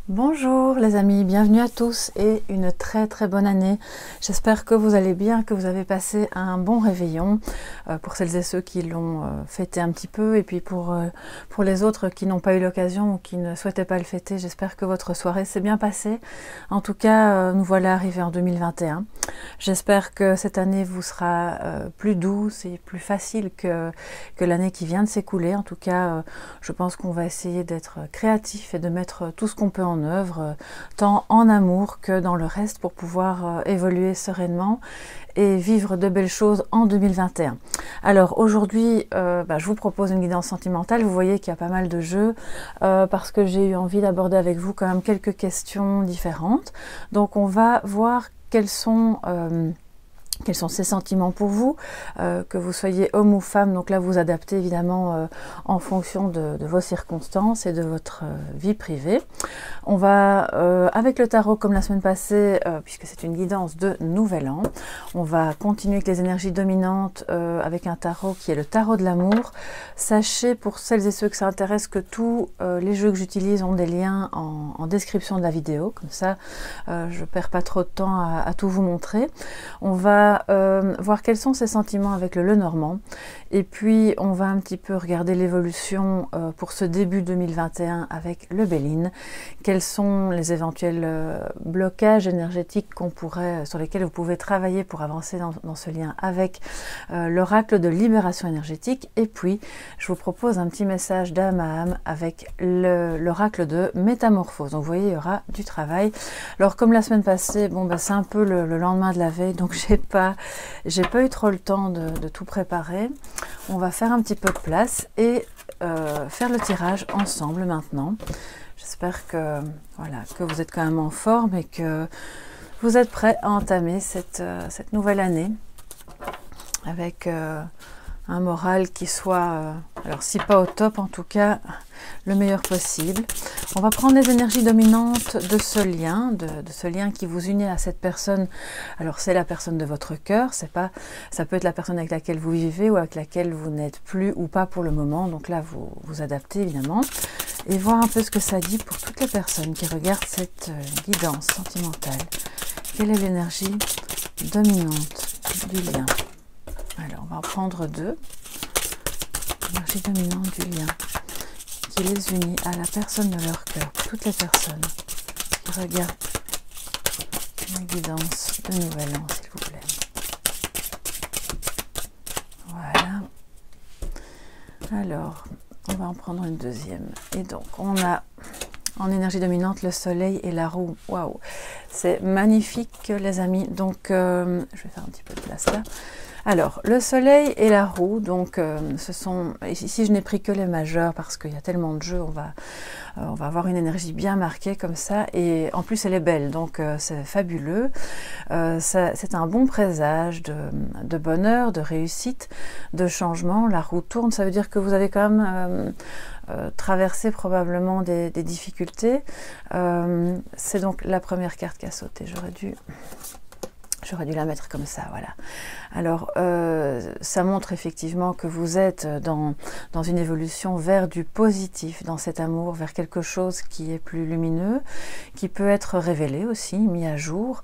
Bonjour les amis, bienvenue à tous et une très bonne année. J'espère que vous allez bien, que vous avez passé un bon réveillon pour celles et ceux qui l'ont fêté un petit peu, et puis pour les autres qui n'ont pas eu l'occasion ou qui ne souhaitaient pas le fêter, j'espère que votre soirée s'est bien passée. En tout cas, nous voilà arrivés en 2021. J'espère que cette année vous sera plus douce et plus facile que l'année qui vient de s'écouler. En tout cas, je pense qu'on va essayer d'être créatif et de mettre tout ce qu'on peut en œuvre, tant en amour que dans le reste, pour pouvoir évoluer sereinement et vivre de belles choses en 2021. Alors aujourd'hui, je vous propose une guidance sentimentale. Vous voyez qu'il y a pas mal de jeux parce que j'ai eu envie d'aborder avec vous quand même quelques questions différentes. Donc on va voir quels sont ces sentiments pour vous, que vous soyez homme ou femme. Donc là, vous adaptez évidemment en fonction de vos circonstances et de votre vie privée. On va, avec le tarot comme la semaine passée, puisque c'est une guidance de Nouvel An, on va continuer avec les énergies dominantes avec un tarot qui est le tarot de l'amour. Sachez, pour celles et ceux que ça intéresse, que tous les jeux que j'utilise ont des liens en description de la vidéo. Comme ça, je perds pas trop de temps à tout vous montrer. On va voir quels sont ces sentiments avec le Lenormand, et puis on va un petit peu regarder l'évolution pour ce début 2021 avec le Béline. Quels sont les éventuels blocages énergétiques sur lesquels vous pouvez travailler pour avancer dans ce lien avec l'oracle de libération énergétique. Et puis je vous propose un petit message d'âme à âme avec l'oracle de métamorphose. Donc vous voyez, il y aura du travail. Alors comme la semaine passée, c'est un peu le lendemain de la veille, donc j'ai pas eu trop le temps de tout préparer. On va faire un petit peu de place et faire le tirage ensemble maintenant. J'espère que vous êtes quand même en forme et que vous êtes prêts à entamer cette nouvelle année avec un moral qui soit, alors si pas au top, en tout cas le meilleur possible. On va prendre les énergies dominantes de ce lien, de ce lien qui vous unit à cette personne. Alors c'est la personne de votre cœur, ça peut être la personne avec laquelle vous vivez ou avec laquelle vous n'êtes plus ou pas pour le moment. Donc là vous adaptez évidemment, et voir un peu ce que ça dit pour toutes les personnes qui regardent cette guidance sentimentale. Quelle est l'énergie dominante du lien? Alors on va en prendre deux. L'énergie dominante du lien qui les unit à la personne de leur cœur. Pour toutes les personnes qui regardent la guidance de Nouvel An, s'il vous plaît. Voilà. Alors, on va en prendre une deuxième. Et donc, on a en énergie dominante le soleil et la roue. Waouh! C'est magnifique, les amis. Donc, je vais faire un petit peu de place là. Alors, le soleil et la roue, donc ici je n'ai pris que les majeurs parce qu'il y a tellement de jeux, on va avoir une énergie bien marquée comme ça, et en plus elle est belle, donc c'est fabuleux. C'est un bon présage de bonheur, de réussite, de changement. La roue tourne, ça veut dire que vous avez quand même traversé probablement des difficultés. C'est donc la première carte qui a sauté, J'aurais dû la mettre comme ça, voilà. Alors, ça montre effectivement que vous êtes dans une évolution vers du positif, dans cet amour, vers quelque chose qui est plus lumineux, qui peut être révélé aussi, mis à jour,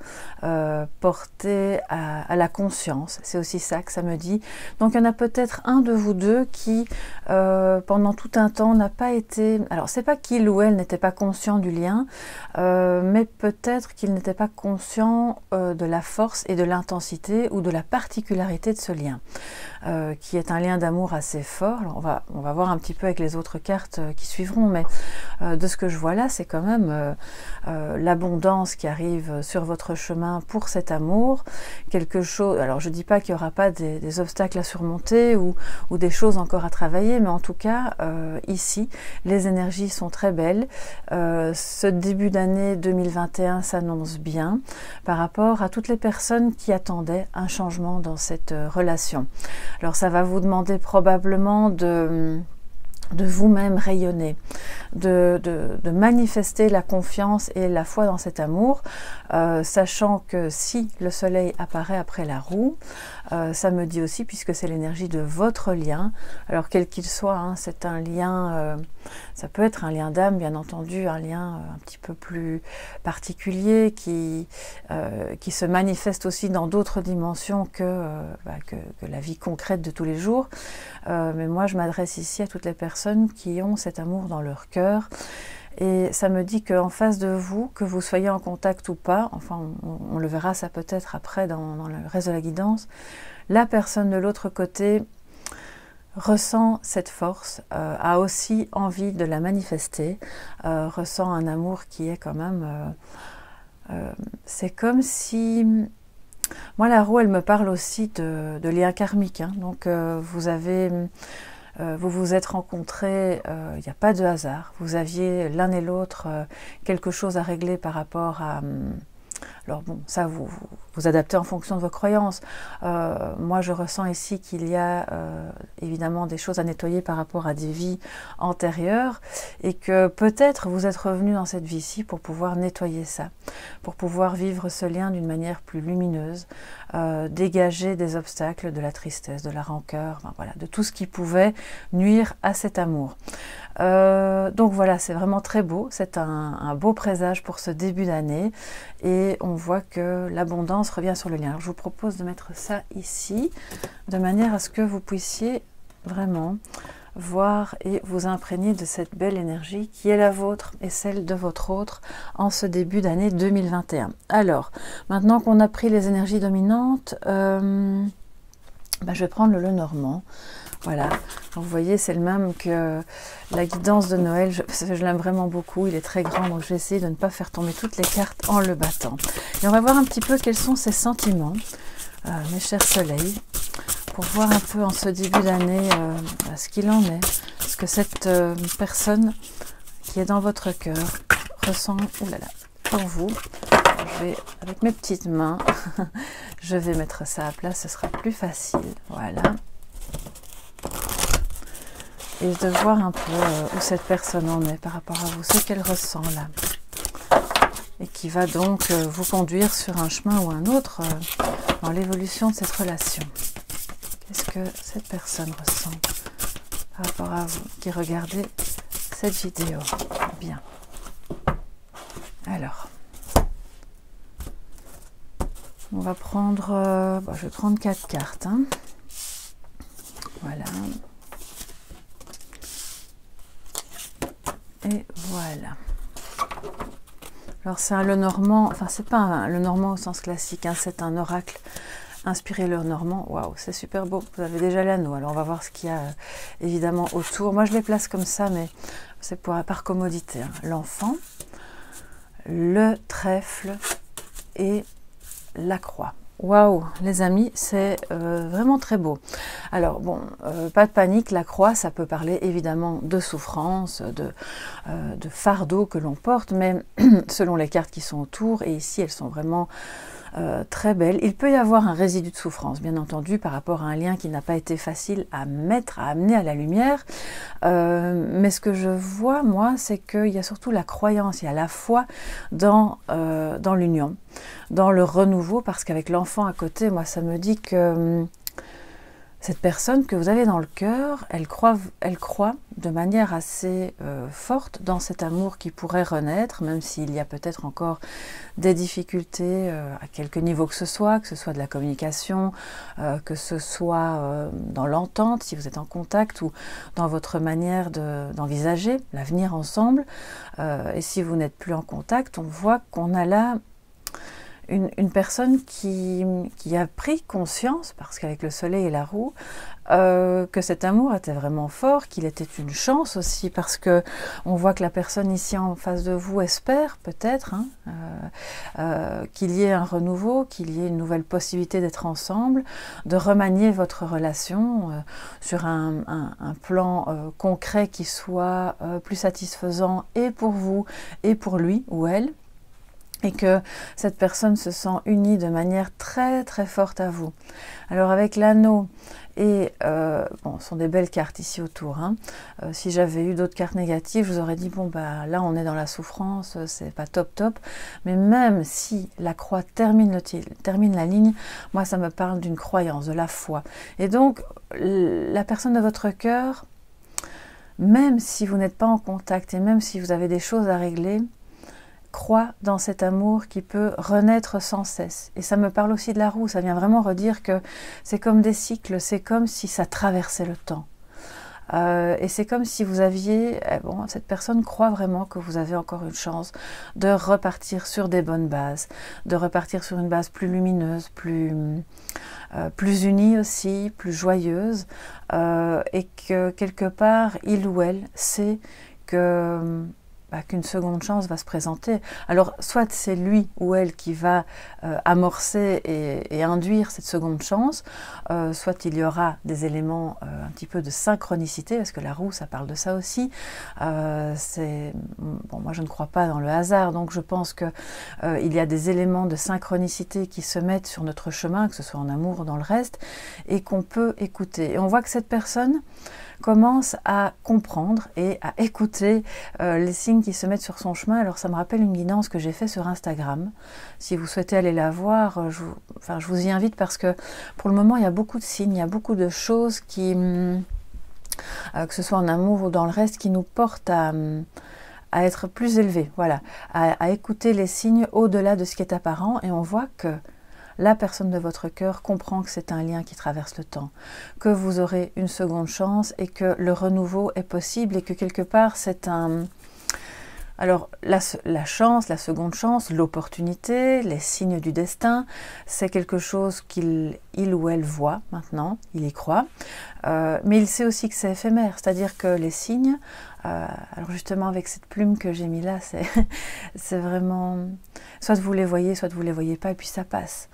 porté à la conscience. C'est aussi ça que ça me dit. Donc, il y en a peut-être un de vous deux qui, pendant tout un temps, n'a pas été... Alors, c'est pas qu'il ou elle n'était pas conscient du lien, mais peut-être qu'il n'était pas conscient de la force et de l'intensité ou de la particularité de ce lien, qui est un lien d'amour assez fort. Alors on va voir un petit peu avec les autres cartes qui suivront, mais de ce que je vois là, c'est quand même l'abondance qui arrive sur votre chemin pour cet amour, quelque chose. Alors je dis pas qu'il n'y aura pas des obstacles à surmonter ou des choses encore à travailler, mais en tout cas ici les énergies sont très belles. Ce début d'année 2021 s'annonce bien par rapport à toutes les personnes qui attendaient un changement dans cette relation. Alors ça va vous demander probablement de de vous-même rayonner, de manifester la confiance et la foi dans cet amour, sachant que si le soleil apparaît après la roue, ça me dit aussi, puisque c'est l'énergie de votre lien, alors quel qu'il soit, hein, c'est un lien, ça peut être un lien d'âme, bien entendu, un lien un petit peu plus particulier, qui se manifeste aussi dans d'autres dimensions que la vie concrète de tous les jours. Mais moi, je m'adresse ici à toutes les personnes qui ont cet amour dans leur cœur. Et ça me dit qu'en face de vous, que vous soyez en contact ou pas, enfin on le verra ça peut-être après dans le reste de la guidance, la personne de l'autre côté ressent cette force, a aussi envie de la manifester, ressent un amour qui est quand même... c'est comme si... Moi, la roue, elle me parle aussi de liens karmiques. Hein. Donc, vous vous êtes rencontrés, il n'y a pas de hasard. Vous aviez l'un et l'autre quelque chose à régler par rapport à... alors bon, ça, vous adaptez en fonction de vos croyances. Moi, je ressens ici qu'il y a évidemment des choses à nettoyer par rapport à des vies antérieures et que peut-être vous êtes revenu dans cette vie-ci pour pouvoir nettoyer ça, pour pouvoir vivre ce lien d'une manière plus lumineuse, dégager des obstacles, de la tristesse, de la rancœur, enfin, voilà, de tout ce qui pouvait nuire à cet amour. Donc voilà, c'est vraiment très beau, c'est un beau présage pour ce début d'année et on voit que l'abondance revient sur le lien. Alors, je vous propose de mettre ça ici, de manière à ce que vous puissiez vraiment voir et vous imprégner de cette belle énergie qui est la vôtre et celle de votre autre en ce début d'année 2021. Alors, maintenant qu'on a pris les énergies dominantes, je vais prendre le Lenormand. Voilà, donc vous voyez, c'est le même que la guidance de Noël, je l'aime vraiment beaucoup, il est très grand, donc je vais essayer de ne pas faire tomber toutes les cartes en le battant. Et on va voir un petit peu quels sont ses sentiments, mes chers soleils, pour voir un peu en ce début d'année ce qu'il en est, ce que cette personne qui est dans votre cœur ressent, pour vous. Je vais, avec mes petites mains, je vais mettre ça à plat, ce sera plus facile, voilà. Et de voir un peu où cette personne en est par rapport à vous, ce qu'elle ressent là. Et qui va donc vous conduire sur un chemin ou un autre dans l'évolution de cette relation. Qu'est-ce que cette personne ressent par rapport à vous qui regardez cette vidéo? Bien. Alors, on va prendre... je vais prendre 4 cartes. Hein. Voilà. Et voilà. Alors c'est un Lenormand, enfin c'est pas un Lenormand au sens classique, hein, c'est un oracle inspiré Lenormand. Waouh, c'est super beau. Vous avez déjà l'anneau, alors on va voir ce qu'il y a évidemment autour. Moi je les place comme ça, mais c'est par commodité. Hein. L'enfant, le trèfle et la croix. Waouh, les amis, c'est vraiment très beau. Alors bon, pas de panique, la croix, ça peut parler évidemment de souffrance, de fardeau que l'on porte, mais selon les cartes qui sont autour, et ici elles sont vraiment très belles, il peut y avoir un résidu de souffrance, bien entendu, par rapport à un lien qui n'a pas été facile à amener à la lumière, mais ce que je vois, moi, c'est qu'il y a surtout la croyance, il y a la foi dans l'union, dans le renouveau, parce qu'avec l'enfant à côté, moi, ça me dit que cette personne que vous avez dans le cœur, elle croit de manière assez forte dans cet amour qui pourrait renaître, même s'il y a peut-être encore des difficultés à quelque niveau que ce soit de la communication, que ce soit dans l'entente, si vous êtes en contact, ou dans votre manière d'envisager l'avenir ensemble. Et si vous n'êtes plus en contact, on voit qu'on a là une personne qui a pris conscience, parce qu'avec le soleil et la roue, que cet amour était vraiment fort, qu'il était une chance aussi, parce que on voit que la personne ici en face de vous espère peut-être qu'il y ait un renouveau, qu'il y ait une nouvelle possibilité d'être ensemble, de remanier votre relation sur un plan concret qui soit plus satisfaisant et pour vous et pour lui ou elle. et que cette personne se sent unie de manière très très forte à vous. Alors avec l'anneau et bon, ce sont des belles cartes ici autour, hein. Si j'avais eu d'autres cartes négatives, je vous aurais dit bon bah là on est dans la souffrance, c'est pas top top, mais même si la croix termine la ligne, moi ça me parle d'une croyance, de la foi. Et donc la personne de votre cœur, même si vous n'êtes pas en contact et même si vous avez des choses à régler, croit dans cet amour qui peut renaître sans cesse. Et ça me parle aussi de la roue, ça vient vraiment redire que c'est comme des cycles, c'est comme si ça traversait le temps. Et c'est comme si vous aviez, bon, cette personne croit vraiment que vous avez encore une chance de repartir sur des bonnes bases, de repartir sur une base plus lumineuse, plus unie aussi, plus joyeuse, et que quelque part, il ou elle sait que qu'une seconde chance va se présenter. Alors, soit c'est lui ou elle qui va amorcer et induire cette seconde chance, soit il y aura des éléments un petit peu de synchronicité, parce que la roue, ça parle de ça aussi. Bon, moi, je ne crois pas dans le hasard, donc je pense que il y a des éléments de synchronicité qui se mettent sur notre chemin, que ce soit en amour ou dans le reste, et qu'on peut écouter. Et on voit que cette personne commence à comprendre et à écouter les signes qui se mettent sur son chemin. Alors ça me rappelle une guidance que j'ai faite sur Instagram. Si vous souhaitez aller la voir, je vous y invite, parce que pour le moment il y a beaucoup de signes, il y a beaucoup de choses qui, que ce soit en amour ou dans le reste, qui nous portent à être plus élevés, voilà, à écouter les signes au-delà de ce qui est apparent. Et on voit que la personne de votre cœur comprend que c'est un lien qui traverse le temps, que vous aurez une seconde chance et que le renouveau est possible, et que quelque part c'est un... Alors la chance, la seconde chance, l'opportunité, les signes du destin, c'est quelque chose qu'il ou elle voit maintenant, il y croit, mais il sait aussi que c'est éphémère, c'est-à-dire que les signes, alors justement avec cette plume que j'ai mis là, c'est vraiment, soit vous les voyez, soit vous les voyez pas, et puis ça passe.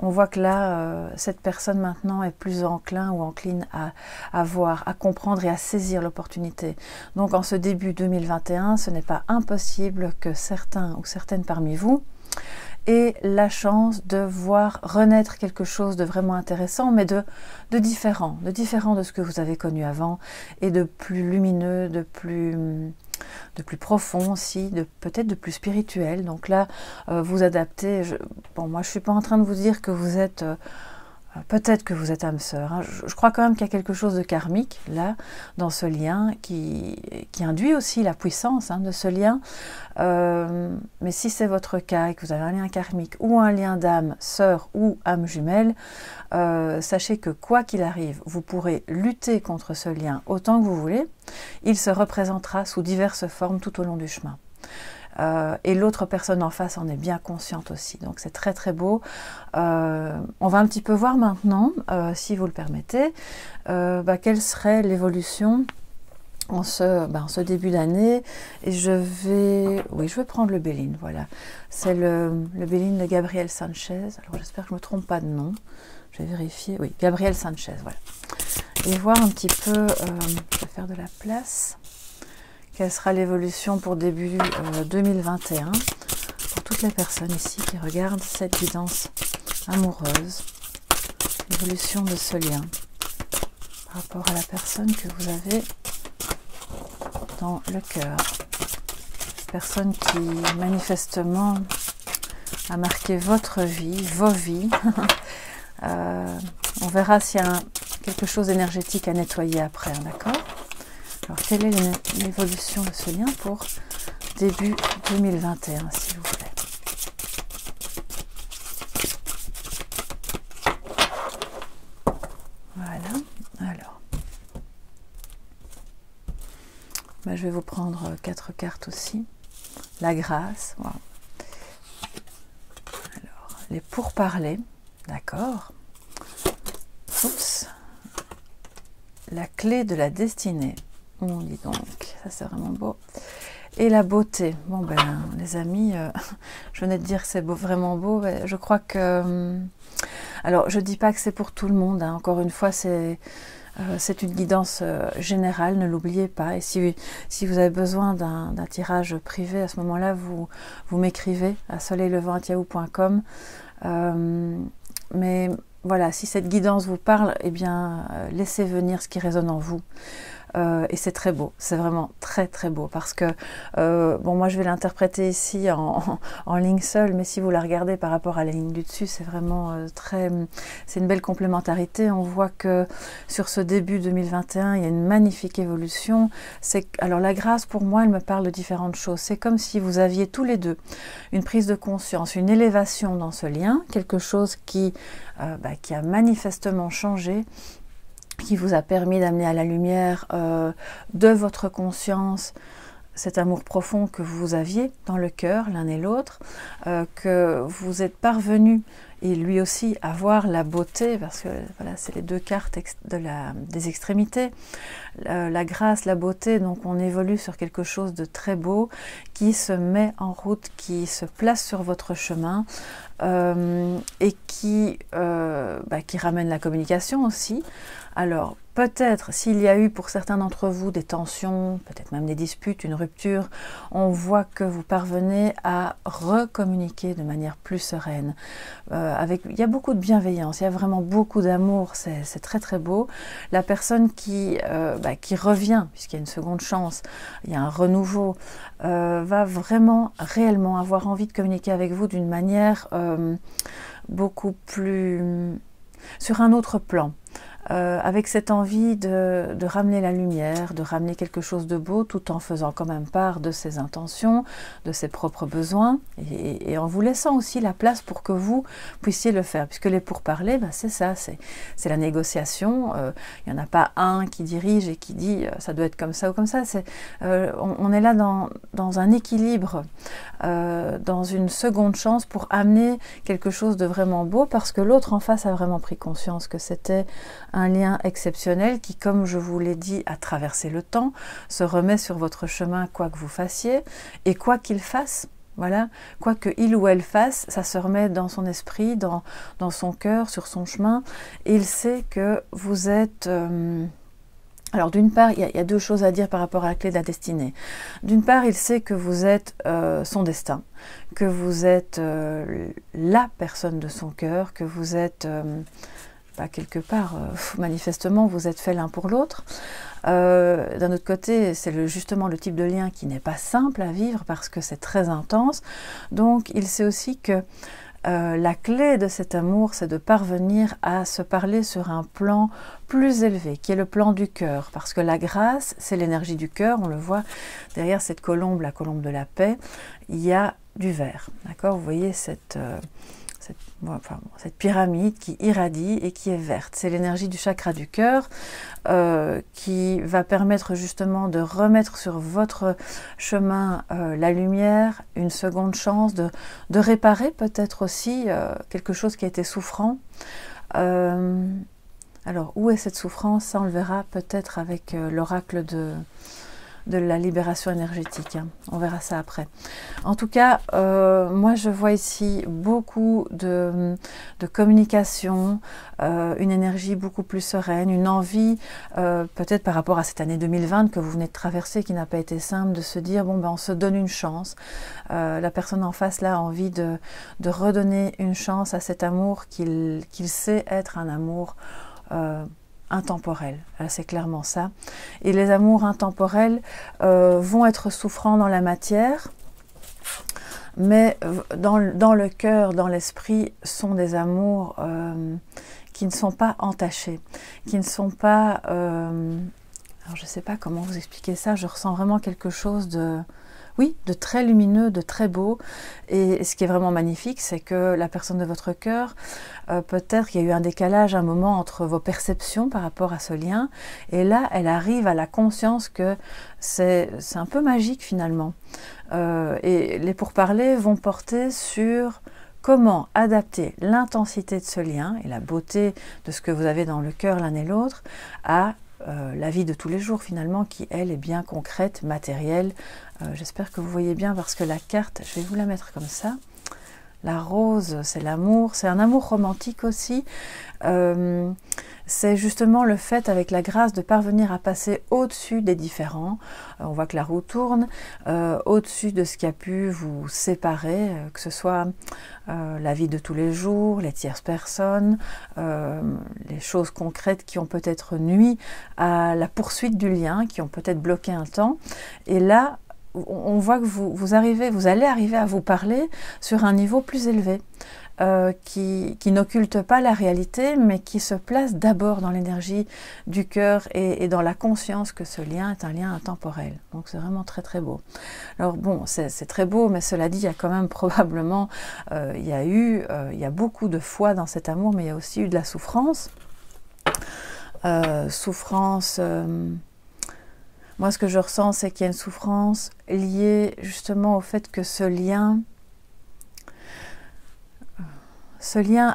On voit que là, cette personne maintenant est plus enclin ou encline à voir, à comprendre et à saisir l'opportunité. Donc en ce début 2021, ce n'est pas impossible que certains ou certaines parmi vous aient la chance de voir renaître quelque chose de vraiment intéressant, mais de différent de ce que vous avez connu avant, et de plus lumineux, de plus profond aussi, peut-être de plus spirituel. Donc là, vous adaptez. Bon, moi, je ne suis pas en train de vous dire que vous êtes... peut-être que vous êtes âme sœur, hein. Je crois quand même qu'il y a quelque chose de karmique, là, dans ce lien, qui induit aussi la puissance, hein, de ce lien. Mais si c'est votre cas, et que vous avez un lien karmique, ou un lien d'âme sœur, ou âme jumelle, sachez que quoi qu'il arrive, vous pourrez lutter contre ce lien autant que vous voulez. Il se représentera sous diverses formes tout au long du chemin. Et l'autre personne en face en est bien consciente aussi. Donc c'est très très beau. On va un petit peu voir maintenant, si vous le permettez, quelle serait l'évolution en ce début d'année. Et je vais prendre le Béline, voilà. C'est le Béline de Gabriel Sanchez. Alors j'espère que je ne me trompe pas de nom. Je vais vérifier. Oui, Gabriel Sanchez, voilà. Et voir un petit peu, je vais faire de la place. Quelle sera l'évolution pour début 2021 pour toutes les personnes ici qui regardent cette guidance amoureuse, l'évolution de ce lien par rapport à la personne que vous avez dans le cœur, personne qui manifestement a marqué votre vie, vos vies. On verra s'il y a quelque chose d'énergétique à nettoyer après, hein, d'accord? Alors, quelle est l'évolution de ce lien pour début 2021, s'il vous plaît? Voilà, alors. Je vais vous prendre 4 cartes aussi. La grâce, wow. Alors, les pourparlers, d'accord. Oups. La clé de la destinée. On dit donc, ça c'est vraiment beau. Et la beauté. Bon les amis, je venais de dire que c'est vraiment beau. Je crois que... alors je dis pas que c'est pour tout le monde, hein. Encore une fois, c'est... C'est une guidance générale, ne l'oubliez pas. Et si vous avez besoin d'un tirage privé, à ce moment-là, vous m'écrivez à soleillevent@yahoo.com. Mais voilà, si cette guidance vous parle, eh bien, laissez venir ce qui résonne en vous. Et c'est très beau, c'est vraiment très très beau parce que, bon, moi je vais l'interpréter ici en ligne seule, mais si vous la regardez par rapport à la ligne du dessus, c'est vraiment c'est une belle complémentarité. On voit que sur ce début 2021, il y a une magnifique évolution. Alors la grâce, pour moi, elle me parle de différentes choses. C'est comme si vous aviez tous les deux une prise de conscience, une élévation dans ce lien, quelque chose qui a manifestement changé, qui vous a permis d'amener à la lumière de votre conscience cet amour profond que vous aviez dans le cœur, l'un et l'autre, que vous êtes parvenu, et lui aussi, à voir la beauté, parce que voilà, c'est les deux cartes des extrémités, la grâce, la beauté, donc on évolue sur quelque chose de très beau, qui se met en route, qui se place sur votre chemin, et qui ramène la communication aussi. Alors, peut-être, s'il y a eu pour certains d'entre vous des tensions, peut-être même des disputes, une rupture, on voit que vous parvenez à recommuniquer de manière plus sereine. Il y a beaucoup de bienveillance, il y a vraiment beaucoup d'amour, c'est très très beau. La personne qui revient, puisqu'il y a une seconde chance, il y a un renouveau, va vraiment, réellement avoir envie de communiquer avec vous d'une manière beaucoup plus... sur un autre plan. Avec cette envie de ramener la lumière, de ramener quelque chose de beau, tout en faisant quand même part de ses intentions, de ses propres besoins, et en vous laissant aussi la place pour que vous puissiez le faire. Puisque les pourparlers, c'est ça, c'est la négociation. Il n'y en a pas un qui dirige et qui dit ça doit être comme ça ou comme ça. On est là dans un équilibre, dans une seconde chance pour amener quelque chose de vraiment beau, parce que l'autre en face a vraiment pris conscience que c'était un lien exceptionnel qui, comme je vous l'ai dit, a traversé le temps, se remet sur votre chemin quoi que vous fassiez, et quoi qu'il fasse, voilà, quoi qu'il ou elle fasse, ça se remet dans son esprit, dans son cœur, sur son chemin, et il sait que vous êtes... Alors d'une part, il y a deux choses à dire par rapport à la clé de la destinée. D'une part, il sait que vous êtes son destin, que vous êtes la personne de son cœur, que vous êtes... quelque part, manifestement, vous êtes fait l'un pour l'autre. D'un autre côté, c'est justement le type de lien qui n'est pas simple à vivre parce que c'est très intense. Donc, il sait aussi que la clé de cet amour, c'est de parvenir à se parler sur un plan plus élevé, qui est le plan du cœur. Parce que la grâce, c'est l'énergie du cœur. On le voit derrière cette colombe, la colombe de la paix, il y a du vert. D'accord ? Vous voyez cette pyramide qui irradie et qui est verte. C'est l'énergie du chakra du cœur qui va permettre justement de remettre sur votre chemin la lumière, une seconde chance, de réparer peut-être aussi quelque chose qui a été souffrant. Alors, où est cette souffrance? Ça, on le verra peut-être avec l'oracle de la libération énergétique. On verra ça après. En tout cas, moi je vois ici beaucoup de communication, une énergie beaucoup plus sereine, une envie, peut-être par rapport à cette année 2020 que vous venez de traverser, qui n'a pas été simple, de se dire, bon ben on se donne une chance. La personne en face là a envie de redonner une chance à cet amour qu'il sait être un amour intemporel, c'est clairement ça. Et les amours intemporels vont être souffrants dans la matière, mais dans le cœur, dans l'esprit, sont des amours qui ne sont pas entachés, qui ne sont pas... alors je ne sais pas comment vous expliquer ça, je ressens vraiment quelque chose de... Oui, de très lumineux, de très beau. Et ce qui est vraiment magnifique, c'est que la personne de votre cœur, peut-être qu'il y a eu un décalage, un moment entre vos perceptions par rapport à ce lien. Et là, elle arrive à la conscience que c'est un peu magique finalement. Et les pourparlers vont porter sur comment adapter l'intensité de ce lien et la beauté de ce que vous avez dans le cœur l'un et l'autre à la vie de tous les jours finalement, qui elle est bien concrète, matérielle. J'espère que vous voyez bien parce que la carte, je vais vous la mettre comme ça. La rose, c'est l'amour, c'est un amour romantique aussi. c'est justement le fait, avec la grâce, de parvenir à passer au-dessus des différends. On voit que la roue tourne, au-dessus de ce qui a pu vous séparer, que ce soit la vie de tous les jours, les tierces personnes, les choses concrètes qui ont peut-être nui à la poursuite du lien, qui ont peut-être bloqué un temps. Et là, on voit que vous allez arriver à vous parler sur un niveau plus élevé. Qui n'occulte pas la réalité, mais qui se place d'abord dans l'énergie du cœur et dans la conscience que ce lien est un lien intemporel. Donc c'est vraiment très très beau. Alors bon, c'est très beau, mais cela dit, il y a quand même probablement, il y a beaucoup de foi dans cet amour, mais il y a aussi eu de la souffrance. Moi ce que je ressens, c'est qu'il y a une souffrance liée justement au fait que ce lien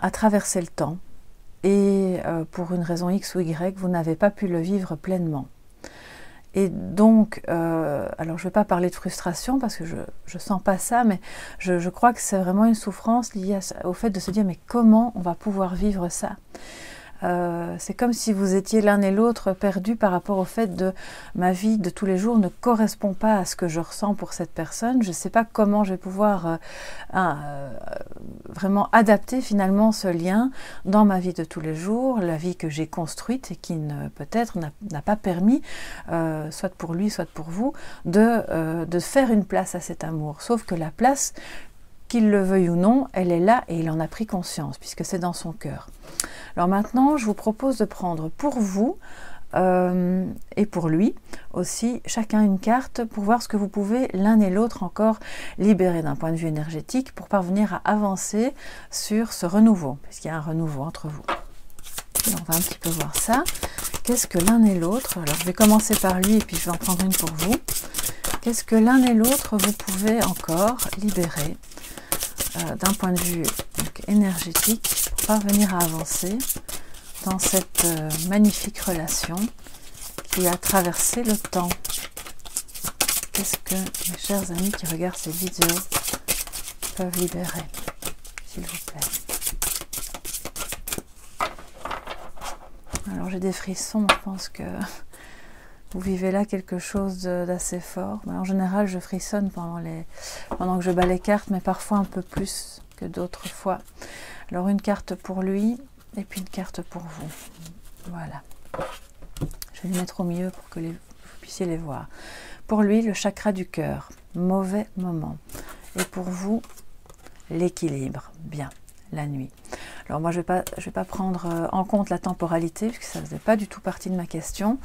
a traversé le temps et pour une raison X ou Y, vous n'avez pas pu le vivre pleinement. Et donc, alors je ne vais pas parler de frustration parce que je ne sens pas ça, mais je crois que c'est vraiment une souffrance liée au fait de se dire mais comment on va pouvoir vivre ça ? C'est comme si vous étiez l'un et l'autre perdus par rapport au fait de ma vie de tous les jours ne correspond pas à ce que je ressens pour cette personne. Je ne sais pas comment je vais pouvoir vraiment adapter finalement ce lien dans ma vie de tous les jours, la vie que j'ai construite et qui peut-être n'a pas permis, soit pour lui, soit pour vous, de faire une place à cet amour. Sauf que la place, qu'il le veuille ou non, elle est là et il en a pris conscience puisque c'est dans son cœur. Alors maintenant, je vous propose de prendre pour vous et pour lui aussi, chacun une carte pour voir ce que vous pouvez l'un et l'autre encore libérer d'un point de vue énergétique pour parvenir à avancer sur ce renouveau, puisqu'il y a un renouveau entre vous. Et on va un petit peu voir ça. Qu'est-ce que l'un et l'autre? Alors je vais commencer par lui et puis je vais en prendre une pour vous. Qu'est-ce que l'un et l'autre vous pouvez encore libérer d'un point de vue énergétique pour parvenir à avancer dans cette magnifique relation qui a traversé le temps? Qu'est-ce que mes chers amis qui regardent cette vidéo peuvent libérer, s'il vous plaît? Alors j'ai des frissons, je pense que vous vivez là quelque chose d'assez fort. En général, je frissonne pendant que je bats les cartes, mais parfois un peu plus que d'autres fois. Alors une carte pour lui et puis une carte pour vous. Voilà. Je vais les mettre au milieu pour que vous puissiez les voir. Pour lui, le chakra du cœur, mauvais moment. Et pour vous, l'équilibre, bien, la nuit. Alors moi, je vais pas prendre en compte la temporalité, puisque ça ne faisait pas du tout partie de ma question.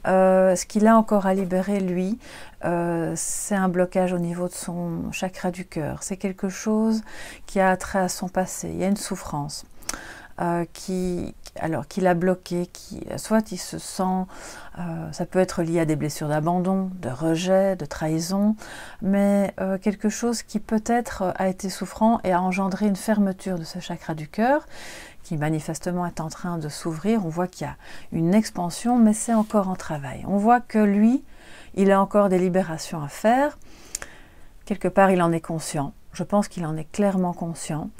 Ce qu'il a encore à libérer, lui, c'est un blocage au niveau de son chakra du cœur. C'est quelque chose qui a trait à son passé. Il y a une souffrance qui l'a bloqué, soit il se sent, ça peut être lié à des blessures d'abandon, de rejet, de trahison, mais quelque chose qui peut-être a été souffrant et a engendré une fermeture de ce chakra du cœur, qui manifestement est en train de s'ouvrir. On voit qu'il y a une expansion, mais c'est encore en travail. On voit que lui, il a encore des libérations à faire. Quelque part, il en est conscient. Je pense qu'il en est clairement conscient.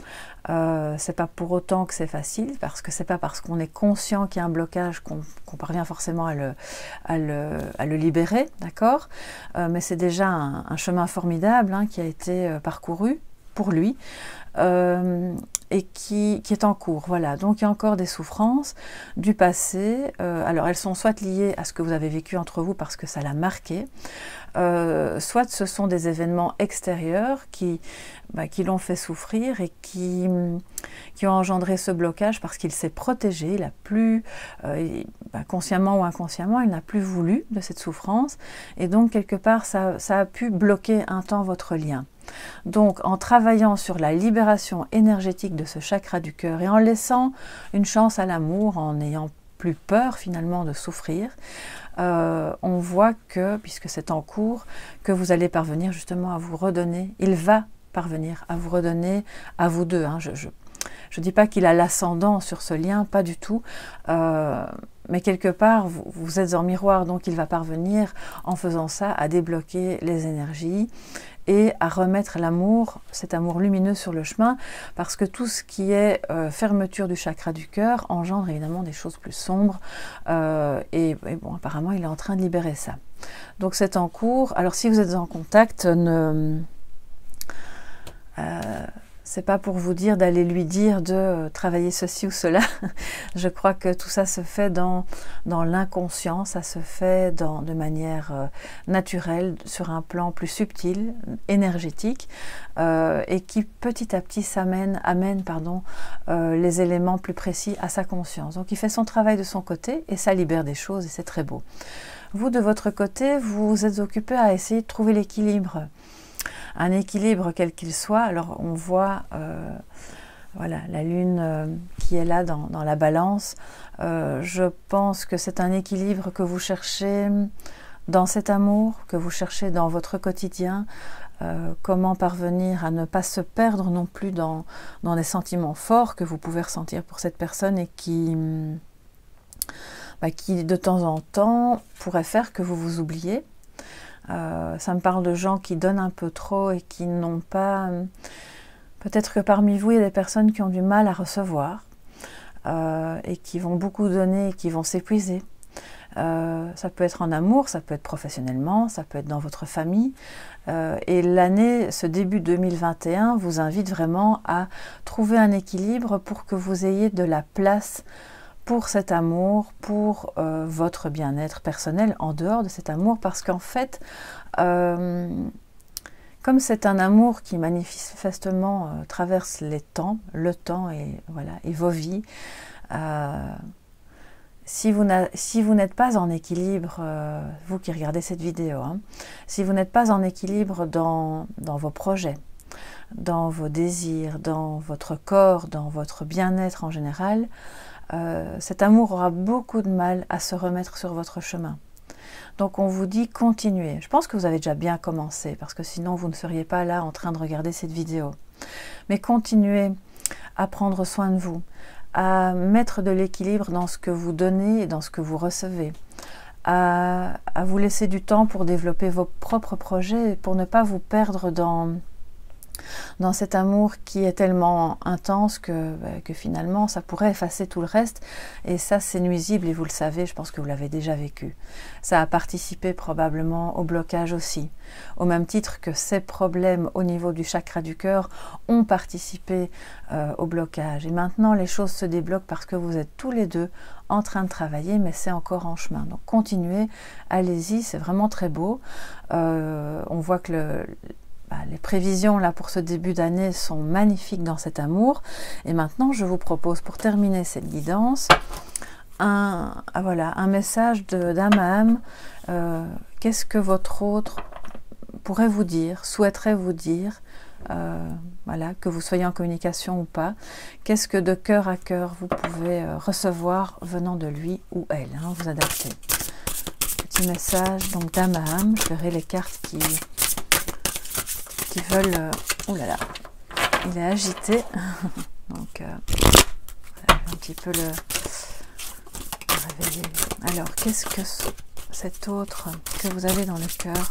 C'est pas pour autant que c'est facile, parce que c'est pas parce qu'on est conscient qu'il y a un blocage qu'on parvient forcément à le libérer, d'accord? Mais c'est déjà un chemin formidable qui a été parcouru pour lui. Et qui est en cours, voilà. Donc il y a encore des souffrances du passé. Alors elles sont soit liées à ce que vous avez vécu entre vous parce que ça l'a marqué, soit ce sont des événements extérieurs qui l'ont fait souffrir et qui ont engendré ce blocage parce qu'il s'est protégé, il a plus, consciemment ou inconsciemment, il n'a plus voulu de cette souffrance, et donc quelque part ça a pu bloquer un temps votre lien. Donc en travaillant sur la libération énergétique de ce chakra du cœur et en laissant une chance à l'amour, en n'ayant plus peur finalement de souffrir, on voit que, puisque c'est en cours, que vous allez parvenir justement à vous redonner, il va parvenir à vous redonner à vous deux. Je ne dis pas qu'il a l'ascendant sur ce lien, pas du tout, mais quelque part, vous êtes en miroir, donc il va parvenir, en faisant ça, à débloquer les énergies et à remettre l'amour, cet amour lumineux sur le chemin, parce que tout ce qui est fermeture du chakra du cœur engendre évidemment des choses plus sombres, et bon, apparemment il est en train de libérer ça. Donc c'est en cours. Alors si vous êtes en contact, c'est pas pour vous dire d'aller lui dire de travailler ceci ou cela. Je crois que tout ça se fait dans l'inconscient, ça se fait de manière naturelle, sur un plan plus subtil, énergétique, et qui petit à petit amène les éléments plus précis à sa conscience. Donc il fait son travail de son côté et ça libère des choses et c'est très beau. Vous, de votre côté, vous êtes occupé à essayer de trouver l'équilibre. Un équilibre quel qu'il soit. Alors on voit voilà, la lune qui est là dans la balance. Je pense que c'est un équilibre que vous cherchez dans cet amour, que vous cherchez dans votre quotidien. Comment parvenir à ne pas se perdre non plus dans des sentiments forts que vous pouvez ressentir pour cette personne et qui de temps en temps pourrait faire que vous vous oubliez. Ça me parle de gens qui donnent un peu trop et qui n'ont pas... Peut-être que parmi vous, il y a des personnes qui ont du mal à recevoir et qui vont beaucoup donner et qui vont s'épuiser. Ça peut être en amour, ça peut être professionnellement, ça peut être dans votre famille. Et l'année, ce début 2021, vous invite vraiment à trouver un équilibre pour que vous ayez de la place pour cet amour, pour votre bien-être personnel en dehors de cet amour, parce qu'en fait, comme c'est un amour qui manifestement traverse les temps, le temps et vos vies, si vous n'êtes pas en équilibre, vous qui regardez cette vidéo, si vous n'êtes pas en équilibre dans vos projets, dans vos désirs, dans votre corps, dans votre bien-être en général, cet amour aura beaucoup de mal à se remettre sur votre chemin. Donc on vous dit continuez. Je pense que vous avez déjà bien commencé, parce que sinon vous ne seriez pas là en train de regarder cette vidéo. Mais continuez à prendre soin de vous, à mettre de l'équilibre dans ce que vous donnez et dans ce que vous recevez, à vous laisser du temps pour développer vos propres projets, pour ne pas vous perdre dans cet amour qui est tellement intense que finalement ça pourrait effacer tout le reste, et ça c'est nuisible et vous le savez, je pense que vous l'avez déjà vécu. Ça a participé probablement au blocage aussi, au même titre que ces problèmes au niveau du chakra du cœur ont participé au blocage. Et maintenant les choses se débloquent parce que vous êtes tous les deux en train de travailler, mais c'est encore en chemin. Donc continuez, allez-y, c'est vraiment très beau. On voit que les prévisions là pour ce début d'année sont magnifiques dans cet amour. Et maintenant, je vous propose, pour terminer cette guidance, un message d'âme à âme. Qu'est-ce que votre autre pourrait vous dire, souhaiterait vous dire, que vous soyez en communication ou pas. Qu'est-ce que de cœur à cœur vous pouvez recevoir venant de lui ou elle, vous adaptez. Petit message donc d'âme à âme. Je verrai les cartes qui veulent... oh là là, il est agité. Donc, un petit peu le réveiller. Alors, qu'est-ce que cet autre que vous avez dans le cœur,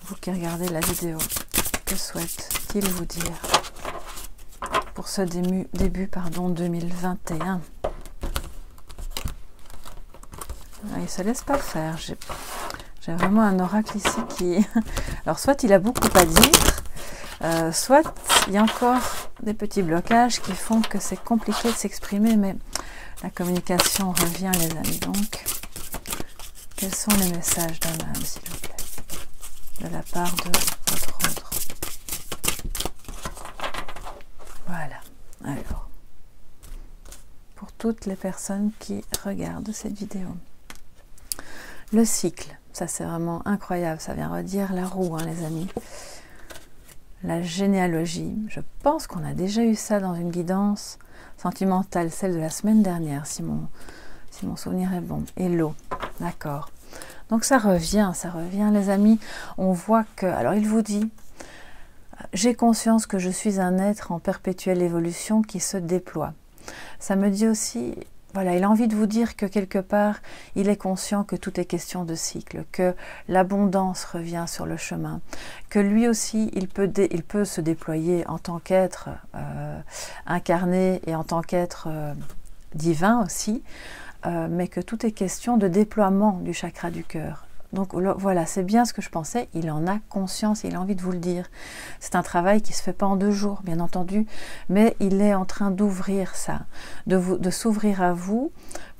vous qui regardez la vidéo, que souhaite-t-il vous dire pour ce début 2021? Il ne se laisse pas faire. J'ai vraiment un oracle ici qui... Alors, soit il a beaucoup à dire, soit il y a encore des petits blocages qui font que c'est compliqué de s'exprimer, mais la communication revient, les amis. Donc, quels sont les messages d'âme à âme, s'il vous plaît, de la part de votre autre? Voilà. Alors, pour toutes les personnes qui regardent cette vidéo. Le cycle. Ça, c'est vraiment incroyable. Ça vient redire la roue, les amis. La généalogie. Je pense qu'on a déjà eu ça dans une guidance sentimentale, celle de la semaine dernière, si mon souvenir est bon. Et l'eau. D'accord. Donc, ça revient, les amis. On voit que... Alors, il vous dit, j'ai conscience que je suis un être en perpétuelle évolution qui se déploie. Ça me dit aussi... voilà, il a envie de vous dire que quelque part, il est conscient que tout est question de cycle, que l'abondance revient sur le chemin, que lui aussi, il peut se déployer en tant qu'être incarné et en tant qu'être divin aussi, mais que tout est question de déploiement du chakra du cœur. Donc voilà, c'est bien ce que je pensais, il en a conscience, il a envie de vous le dire. C'est un travail qui ne se fait pas en 2 jours, bien entendu, mais il est en train d'ouvrir ça, de s'ouvrir à vous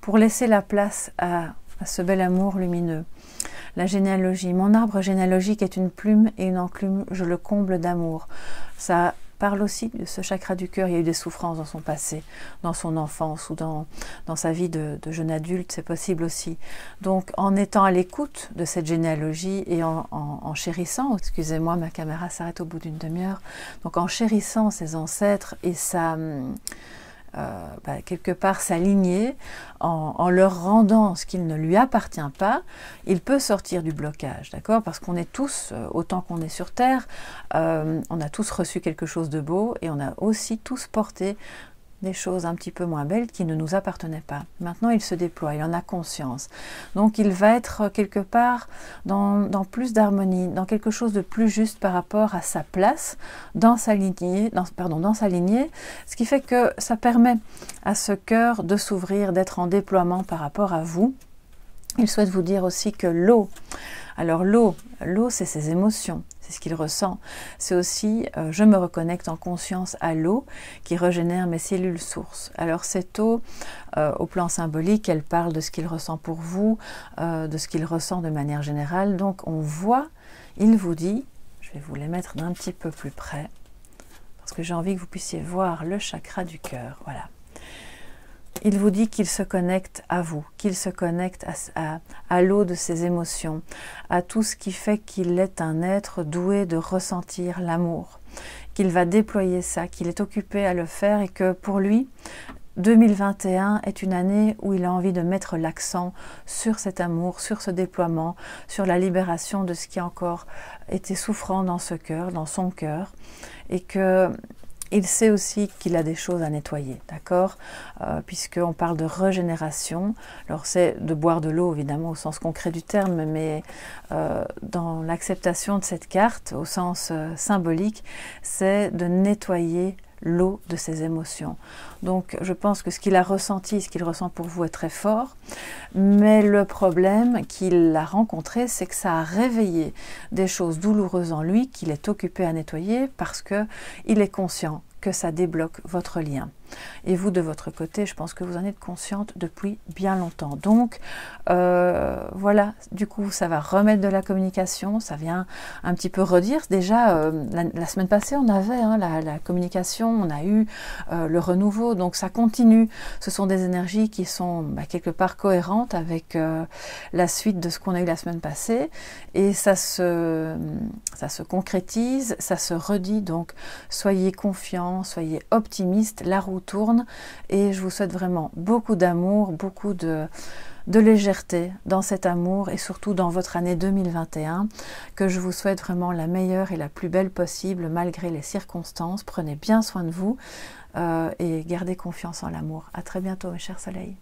pour laisser la place à ce bel amour lumineux. La généalogie, mon arbre généalogique est une plume et une enclume, je le comble d'amour. Ça parle aussi de ce chakra du cœur. Il y a eu des souffrances dans son passé, dans son enfance ou dans sa vie de jeune adulte, c'est possible aussi. Donc en étant à l'écoute de cette généalogie et en chérissant, excusez-moi, ma caméra s'arrête au bout d'une demi-heure, donc en chérissant ses ancêtres et quelque part sa lignée, en leur rendant ce qu'il ne lui appartient pas, il peut sortir du blocage, d'accord? Parce qu'on est tous, autant qu'on est sur Terre, on a tous reçu quelque chose de beau et on a aussi tous porté des choses un petit peu moins belles qui ne nous appartenaient pas. Maintenant, il se déploie, il en a conscience. Donc, il va être quelque part dans plus d'harmonie, dans quelque chose de plus juste par rapport à sa place dans sa lignée, dans sa lignée, ce qui fait que ça permet à ce cœur de s'ouvrir, d'être en déploiement par rapport à vous. Il souhaite vous dire aussi que l'eau, alors l'eau, c'est ses émotions, c'est ce qu'il ressent. C'est aussi, je me reconnecte en conscience à l'eau qui régénère mes cellules sources. Alors cette eau, au plan symbolique, elle parle de ce qu'il ressent pour vous, de ce qu'il ressent de manière générale. Donc on voit, il vous dit, je vais vous les mettre d'un petit peu plus près, parce que j'ai envie que vous puissiez voir le chakra du cœur, voilà. Il vous dit qu'il se connecte à vous, qu'il se connecte à l'eau de ses émotions, à tout ce qui fait qu'il est un être doué de ressentir l'amour, qu'il va déployer ça, qu'il est occupé à le faire et que pour lui, 2021 est une année où il a envie de mettre l'accent sur cet amour, sur ce déploiement, sur la libération de ce qui a encore été souffrant dans ce cœur, dans son cœur, et que il sait aussi qu'il a des choses à nettoyer, d'accord, puisqu'on parle de régénération. Alors c'est de boire de l'eau, évidemment, au sens concret du terme, mais dans l'acceptation de cette carte, au sens symbolique, c'est de nettoyer l'eau de ses émotions. Donc je pense que ce qu'il a ressenti, ce qu'il ressent pour vous est très fort, mais le problème qu'il a rencontré, c'est que ça a réveillé des choses douloureuses en lui qu'il est occupé à nettoyer parce qu'il est conscient que ça débloque votre lien. Et vous, de votre côté, je pense que vous en êtes consciente depuis bien longtemps. Donc, voilà, du coup, ça va remettre de la communication, ça vient un petit peu redire. Déjà, la semaine passée, on avait la communication, on a eu le renouveau, donc ça continue. Ce sont des énergies qui sont quelque part cohérentes avec la suite de ce qu'on a eu la semaine passée. Et ça se concrétise, ça se redit. Donc, soyez confiants, soyez optimistes, la roue tourne et je vous souhaite vraiment beaucoup d'amour, beaucoup de légèreté dans cet amour et surtout dans votre année 2021, que je vous souhaite vraiment la meilleure et la plus belle possible malgré les circonstances. Prenez bien soin de vous et gardez confiance en l'amour. À très bientôt mes chers soleils.